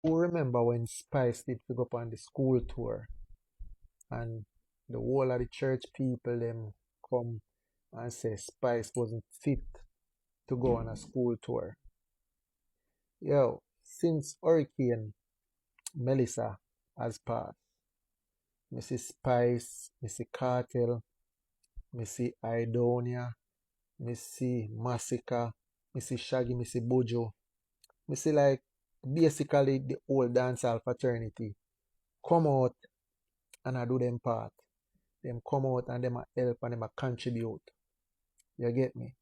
Who remember when Spice did pick up on the school tour and the whole of the church people them come and say Spice wasn't fit to go on a school tour. Yo, since Hurricane Melissa has passed, Mrs. Spice, Missy Cartel, Missy Idonia, Missy Massacre, Missy Shaggy, Missy Bojo, Missy like basically the old dancehall fraternity come out and I do them part. Them come out and them a help and them a contribute. You get me?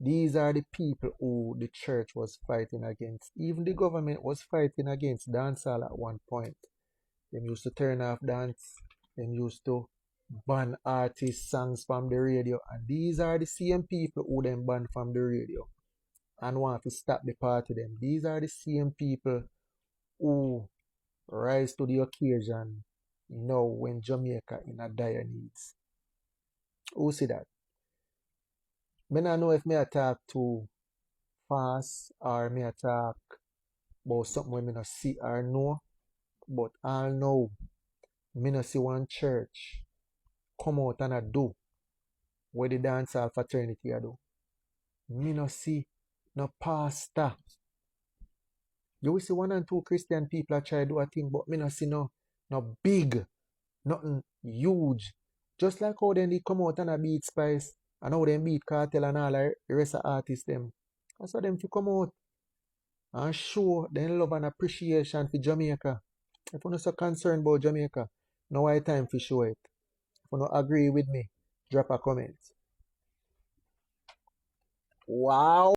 These are the people who the church was fighting against. Even the government was fighting against dancehall at one point. Them used to turn off dance. Them used to ban artist songs from the radio. And these are the same people who them ban from the radio and want to stop the party them. These are the same people who rise to the occasion now when Jamaica in a dire needs. Who see that? Me not know if me attack too fast or me attack about something we me not see or know, but I know me not see one church come out and a do what the dancehall fraternity a do. Me not see no pastor. You will see one and two Christian people a try do a thing, but me not see no big, nothing huge. Just like how then they come out and a beat Spice and how them beat Cartel and all the rest of artists them. That's how them to come out and show their love and appreciation for Jamaica. If you're not so concerned about Jamaica, now I time to show it. If you don't agree with me, drop a comment. Wow.